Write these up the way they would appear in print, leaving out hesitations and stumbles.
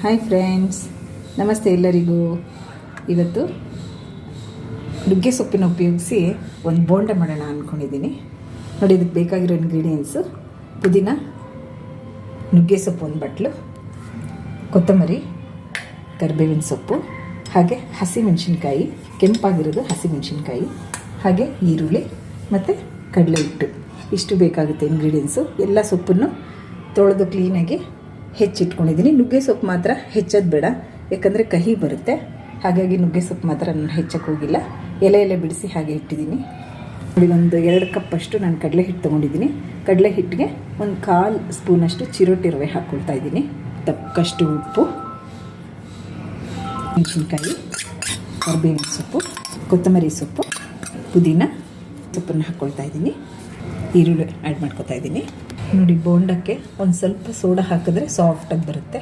Hi friends, ನಮಸ್ತೆ ಎಲ್ಲರಿಗೂ. ಇವತ್ತು ನುಗ್ಗೆ ಸೊಪ್ಪಿನ ಉಪಯೋಗಿಸಿ ಒಂದು ಬೋಂಡ ಮಾಡೋಣ ಅಂದ್ಕೊಂಡಿದ್ದೀನಿ. ನೋಡಿ, ಇದಕ್ಕೆ ಬೇಕಾಗಿರೋ ಇಂಗ್ರೀಡಿಯೆಂಟ್ಸು: ಪುದೀನ, ನುಗ್ಗೆ ಸೊಪ್ಪು 1 ಬಟ್ಲು, ಕೊತ್ತಂಬರಿ, ಕರಿಬೇವಿನ ಸೊಪ್ಪು, ಹಾಗೆ ಹಸಿಮೆಣಸಿನ್ಕಾಯಿ, ಕೆಂಪಾಗಿರೋದು ಹಸಿಮೆಣಸಿನ್ಕಾಯಿ, ಹಾಗೆ ಈರುಳ್ಳಿ ಮತ್ತು ಕಡಲೆ ಹಿಟ್ಟು. ಇಷ್ಟು ಬೇಕಾಗುತ್ತೆ ಇಂಗ್ರೀಡಿಯೆಂಟ್ಸು. ಎಲ್ಲ ಸೊಪ್ಪನ್ನು ತೊಳೆದು ಕ್ಲೀನಾಗಿ ಹೆಚ್ಚಿಟ್ಕೊಂಡಿದ್ದೀನಿ. ನುಗ್ಗೆ ಸೊಪ್ಪು ಮಾತ್ರ ಹೆಚ್ಚೋದು ಬೇಡ, ಯಾಕಂದರೆ ಕಹಿ ಬರುತ್ತೆ. ಹಾಗಾಗಿ ನುಗ್ಗೆ ಸೊಪ್ಪು ಮಾತ್ರ ನಾನು ಹೆಚ್ಚಕ್ಕೆ ಹೋಗಿಲ್ಲ, ಎಲೆ ಬಿಡಿಸಿ ಹಾಗೆ ಇಟ್ಟಿದ್ದೀನಿ. ನೋಡಿ, ಒಂದು 2 ಕಪ್ಪಷ್ಟು ನಾನು ಕಡಲೆ ಹಿಟ್ಟು ತೊಗೊಂಡಿದ್ದೀನಿ. ಕಡಲೆ ಹಿಟ್ಟಿಗೆ 1/4 ಸ್ಪೂನಷ್ಟು ಚಿರೋಟಿ ರವೆ ಹಾಕ್ಕೊಳ್ತಾ ಇದ್ದೀನಿ. ತಕ್ಕಷ್ಟು ಉಪ್ಪು, ಮೆಣಸಿನ್ಕಾಯಿ, ಕರಿಬೇವಿನ ಸೊಪ್ಪು, ಕೊತ್ತಂಬರಿ ಸೊಪ್ಪು, ಪುದೀನ ಸೊಪ್ಪನ್ನು ಹಾಕ್ಕೊಳ್ತಾ ಇದ್ದೀನಿ. ಈರುಳ್ಳಿ ಆ್ಯಡ್ ಮಾಡ್ಕೊತಾ ಇದ್ದೀನಿ. ನೋಡಿ, ಬೋಂಡಕ್ಕೆ ಒಂದು ಸ್ವಲ್ಪ ಸೋಡಾ ಹಾಕಿದ್ರೆ ಸಾಫ್ಟಾಗಿ ಬರುತ್ತೆ.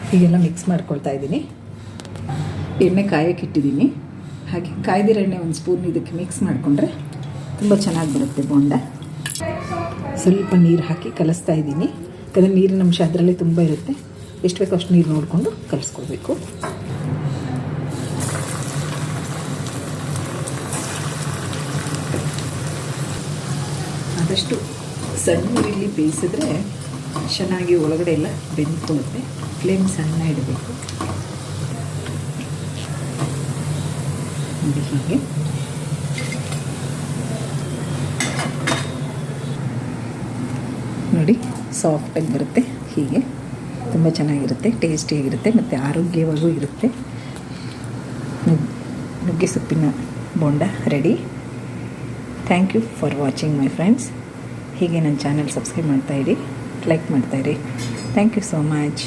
ಹೀಗೆಲ್ಲ ಮಿಕ್ಸ್ ಮಾಡ್ಕೊಳ್ತಾ ಇದ್ದೀನಿ. ಎಣ್ಣೆ ಕಾಯಕ್ಕೆ ಇಟ್ಟಿದ್ದೀನಿ. ಹಾಗೆ ಕಾಯ್ದಿರೋ ಎಣ್ಣೆ 1 ಸ್ಪೂನ್ ಇದಕ್ಕೆ ಮಿಕ್ಸ್ ಮಾಡಿಕೊಂಡ್ರೆ ತುಂಬ ಚೆನ್ನಾಗಿ ಬರುತ್ತೆ ಬೋಂಡ. ಸ್ವಲ್ಪ ನೀರು ಹಾಕಿ ಕಲಿಸ್ತಾ ಇದ್ದೀನಿ, ಯಾಕಂದರೆ ನೀರಿನ ಅಂಶ ಅದರಲ್ಲೇ ತುಂಬ ಇರುತ್ತೆ. ಎಷ್ಟು ಬೇಕೋ ಅಷ್ಟು ನೀರು ನೋಡಿಕೊಂಡು ಕಲಿಸ್ಕೊಳ್ಬೇಕು. ಆದಷ್ಟು ಸಣ್ಣ ನೀರಲ್ಲಿ ಬೇಯಿಸಿದ್ರೆ ಚೆನ್ನಾಗಿ ಒಳಗಡೆ ಎಲ್ಲ ಬೆಂದ್ಕೊಳ್ಳುತ್ತೆ. ಫ್ಲೇಮ್ ಸಣ್ಣ ಇಡಬೇಕು. ನೋಡಿ, ಹೀಗೆ ನೋಡಿ ಸಾಫ್ಟಾಗಿ ಬರುತ್ತೆ. ಹೀಗೆ ತುಂಬ ಚೆನ್ನಾಗಿರುತ್ತೆ, ಟೇಸ್ಟಿಯಾಗಿರುತ್ತೆ ಮತ್ತು ಆರೋಗ್ಯವಾಗೂ ಇರುತ್ತೆ. ನುಗ್ಗೆ ಸೊಪ್ಪಿನ bonda ready. Thank you for watching my friends. ಹೀಗೆ ನನ್ನ ಚಾನಲ್ ಸಬ್ಸ್ಕ್ರೈಬ್ ಮಾಡ್ತಾಯಿರಿ, ಲೈಕ್ ಮಾಡ್ತಾಯಿರಿ. Thank you so much.